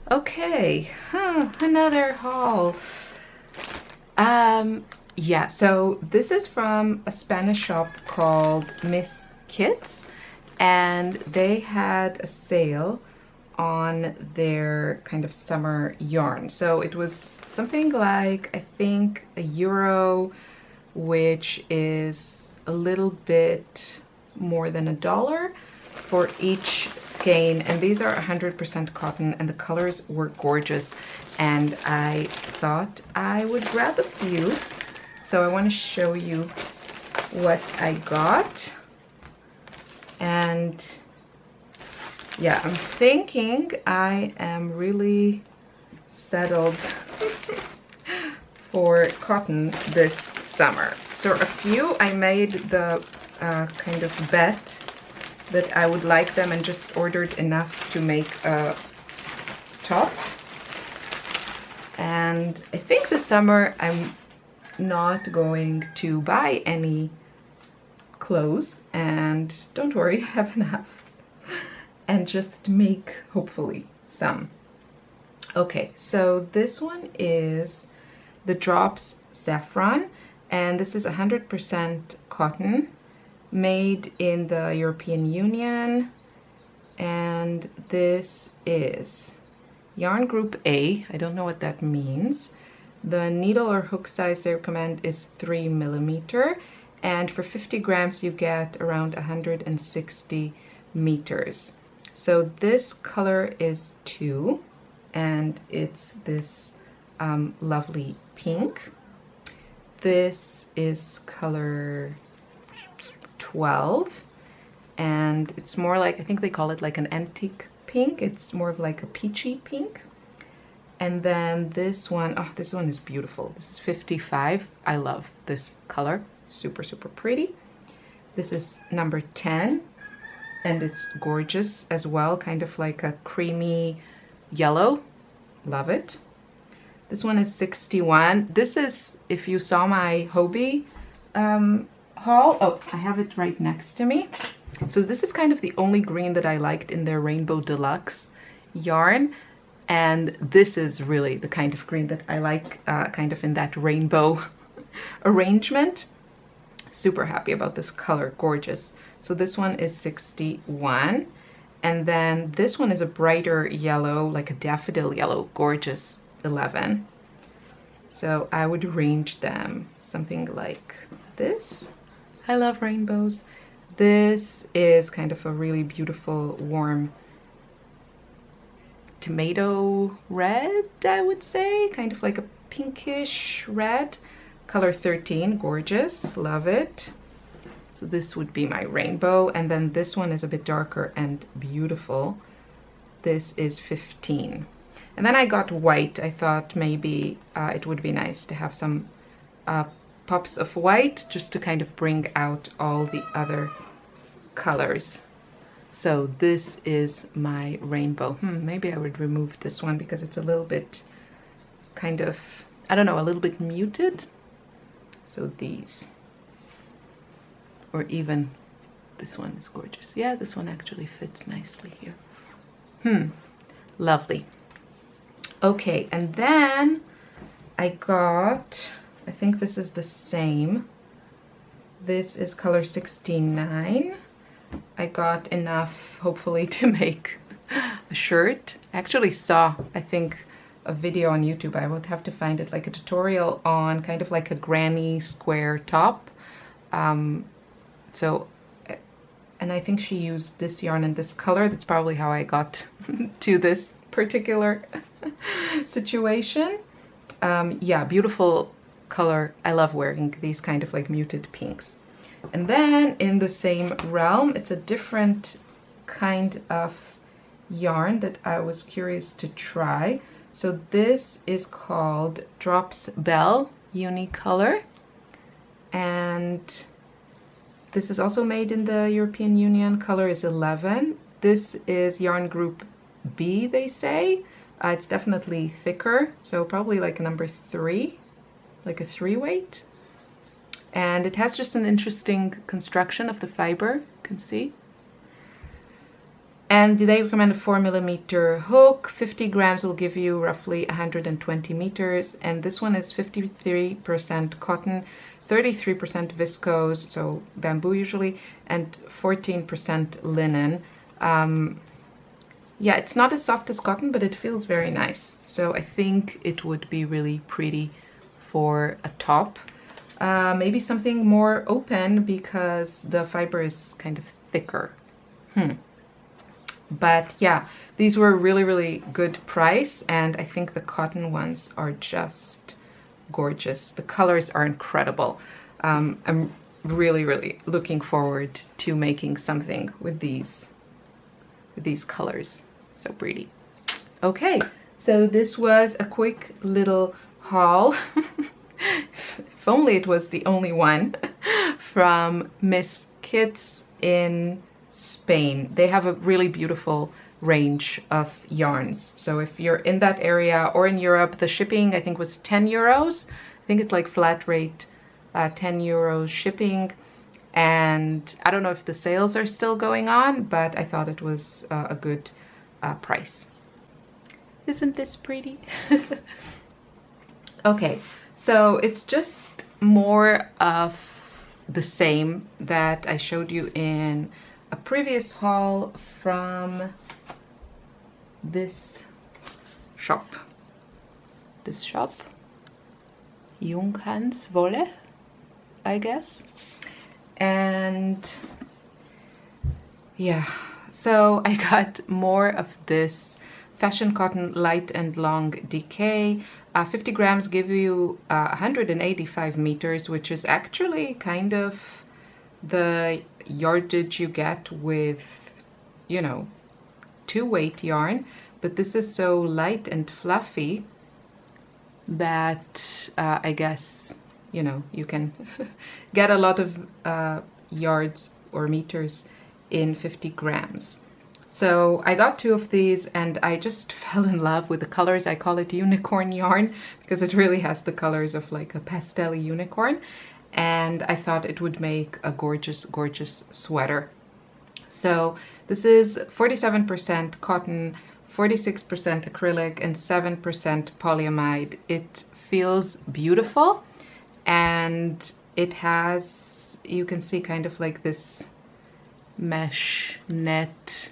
Okay, another haul. Yeah, so this is from a Spanish shop called Miss Kits, and they had a sale on their kind of summer yarn. So it was something like, I think, €1, which is a little bit more than $1 for each skein, and these are 100% cotton, and the colors were gorgeous, and I thought I would grab a few. So I want to show you what I got. And yeah, I'm thinking I am really settled for cotton this summer. So a few I made the kind of bet that I would like them and just ordered enough to make a top. And I think this summer I'm not going to buy any clothes, and don't worry, I have enough, and just make hopefully some. Okay, so this one is the Drops Saffron, and this is 100% cotton, made in the European Union, and this is yarn group A. I don't know what that means. The needle or hook size they recommend is 3mm, and for 50 grams you get around 160 meters. So this color is 2, and it's this lovely pink. This is color 12, and it's more like, I think they call it like an antique pink. It's more of like a peachy pink. And then this one, oh, this one is beautiful. This is 55. I love this color. Super, super pretty. This is number 10, and it's gorgeous as well, kind of like a creamy yellow. Love it. This one is 61. This is, if you saw my Hobie haul, oh, I have it right next to me. So this is kind of the only green that I liked in their Rainbow Deluxe yarn, and this is really the kind of green that I like, kind of in that rainbow arrangement. Super happy about this color, gorgeous. So this one is 61, and then this one is a brighter yellow, like a daffodil yellow, gorgeous, 11. So I would range them something like this. I love rainbows. This is kind of a really beautiful, warm tomato red, I would say, kind of like a pinkish red. Color 13, gorgeous, love it. So this would be my rainbow, and then this one is a bit darker and beautiful. This is 15. And then I got white. I thought maybe it would be nice to have some pops of white, just to kind of bring out all the other colors. So this is my rainbow. Maybe I would remove this one because it's a little bit kind of, I don't know, a little bit muted. So these, or even this one is gorgeous. Yeah, this one actually fits nicely here. Lovely. Okay, and then I got, I think this is the same. This is color 69. I got enough, hopefully, to make a shirt. I actually saw, I think, a video on YouTube. I would have to find it, like a tutorial on kind of like a granny square top. So, and I think she used this yarn in this color. That's probably how I got to this particular situation. Yeah, beautiful color. I love wearing these kind of like muted pinks. And then in the same realm, it's a different kind of yarn that I was curious to try. So this is called Drops Belle Unicolor, and this is also made in the European Union. Color is 11. This is yarn group B, they say. It's definitely thicker, so probably like a number 3, like a 3 weight. And it has just an interesting construction of the fiber, you can see. And they recommend a 4mm hook. 50 grams will give you roughly 120 meters. And this one is 53% cotton, 33% viscose, so bamboo usually, and 14% linen. Yeah, it's not as soft as cotton, but it feels very nice. So I think it would be really pretty for a top. Maybe something more open because the fiber is kind of thicker. But yeah, these were really, really good price, and I think the cotton ones are just gorgeous. The colors are incredible. I'm really, really looking forward to making something with these colors. So pretty. Okay, so this was a quick little haul. If only it was the only one from Miss Kitts in Spain. They have a really beautiful range of yarns. So if you're in that area or in Europe, the shipping I think was 10 euros. I think it's like flat rate 10 euros shipping. And I don't know if the sales are still going on, but I thought it was a good price. Isn't this pretty? Okay, so it's just more of the same that I showed you in a previous haul from this shop. Junghans Wolle, I guess. And yeah, so I got more of this fashion cotton light and long decay. 50 grams give you 185 meters, which is actually kind of the yardage you get with, you know, 2-weight yarn. But this is so light and fluffy that I guess, you know, you can get a lot of yards or meters in 50 grams. So I got 2 of these and I just fell in love with the colors. I call it unicorn yarn because it really has the colors of like a pastel unicorn. And I thought it would make a gorgeous, gorgeous sweater. So this is 47% cotton, 46% acrylic, and 7% polyamide. It feels beautiful, and it has, you can see kind of like this mesh net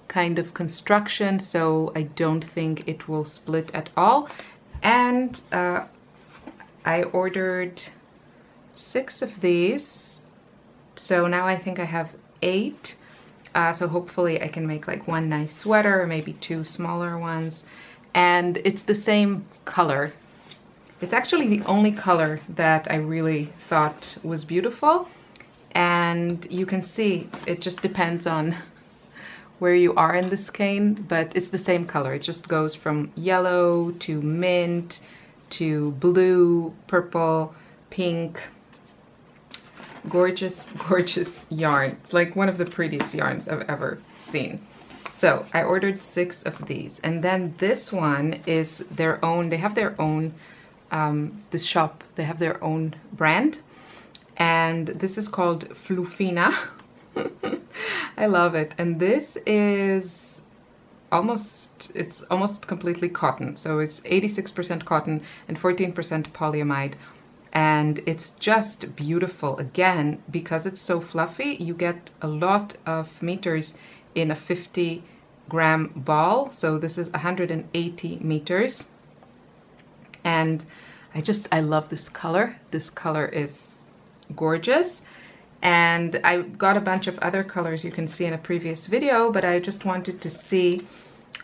kind of construction, so I don't think it will split at all. And I ordered 6 of these, so now I think I have 8. So hopefully I can make like 1 nice sweater, or maybe 2 smaller ones. And it's the same color. It's actually the only color that I really thought was beautiful. And you can see it just depends on where you are in the skein, but it's the same color. It just goes from yellow to mint to blue, purple, pink. Gorgeous, gorgeous yarn. It's like one of the prettiest yarns I've ever seen. So I ordered 6 of these, and then this one is their own. They have their own, this shop, they have their own brand, and this is called Flufina. I love it. And this is it's almost completely cotton. So it's 86% cotton and 14% polyamide. And it's just beautiful. Again, because it's so fluffy, you get a lot of meters in a 50-gram ball. So this is 180 meters. And I love this color. This color is gorgeous. And I got a bunch of other colors you can see in a previous video, but I just wanted to see,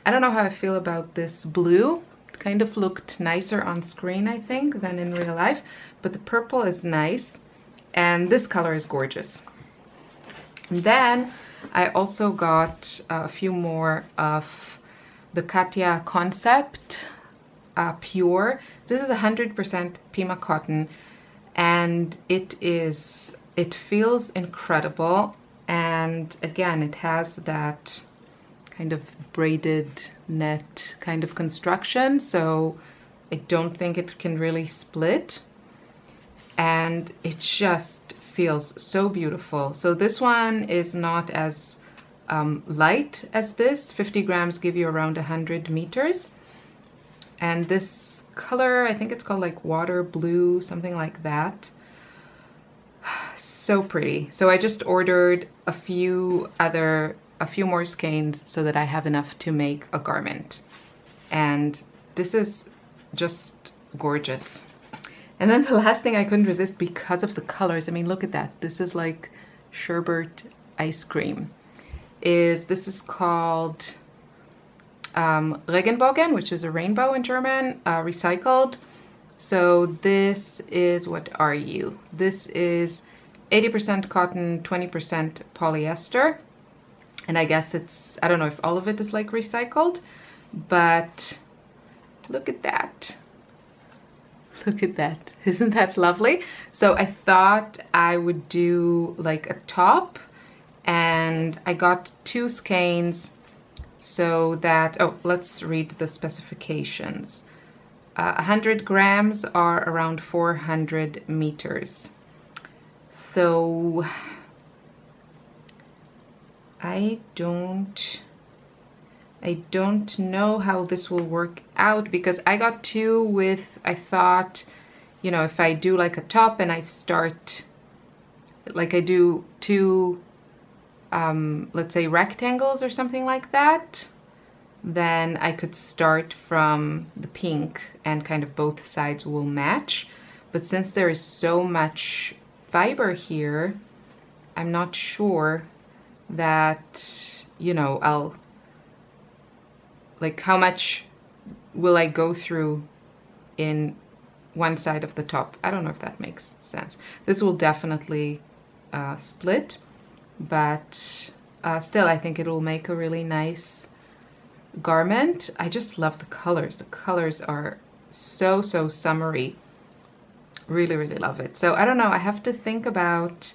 I don't know how I feel about this blue. Kind of looked nicer on screen, I think, than in real life, but the purple is nice, and this color is gorgeous. And then I also got a few more of the Katja Concept Pure. This is 100% Pima Cotton, and it feels incredible, and again, it has that kind of braided net kind of construction, so I don't think it can really split, and it just feels so beautiful. So this one is not as light as this. 50 grams give you around 100 meters. And this color, I think it's called like water blue, something like that. So pretty. So I just ordered a few more skeins so that I have enough to make a garment. And this is just gorgeous. And then the last thing I couldn't resist because of the colors, I mean, look at that. This is like sherbet ice cream. This is called Regenbogen, which is a rainbow in German, recycled. So this is, what are you? This is 80% cotton, 20% polyester. And I guess it's, I don't know if all of it is like recycled, but look at that. Look at that. Isn't that lovely? So I thought I would do like a top, and I got 2 skeins so that, oh, let's read the specifications. 100 grams are around 400 meters. So I don't know how this will work out, because I got 2 with, I thought, you know, if I do like a top and I start, like I do 2, let's say rectangles or something like that, then I could start from the pink and kind of both sides will match. But since there is so much fiber here, I'm not sure that, you know, I'll, like, how much will I go through in one side of the top? I don't know if that makes sense. This will definitely split, but still I think it will make a really nice garment. I just love the colors. The colors are so summery. Really, really love it. So I don't know, I have to think about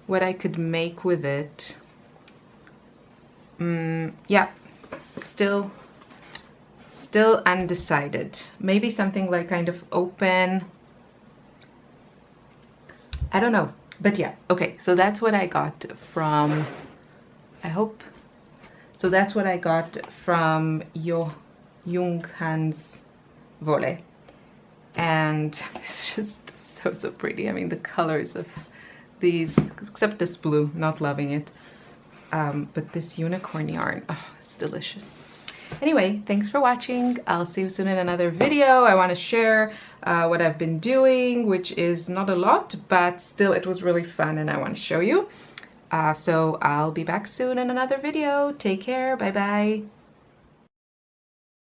what I could make with it. Yeah, still undecided. Maybe something like kind of open. I don't know. But yeah, okay, so that's what I got from, I hope, so that's what I got from Junghans Wolle. And it's just so pretty. I mean, the colors of these, except this blue, not loving it. But this unicorn yarn, oh, it's delicious. Anyway, thanks for watching. I'll see you soon in another video. I want to share what I've been doing, which is not a lot, but still it was really fun and I want to show you. So I'll be back soon in another video. Take care. Bye bye.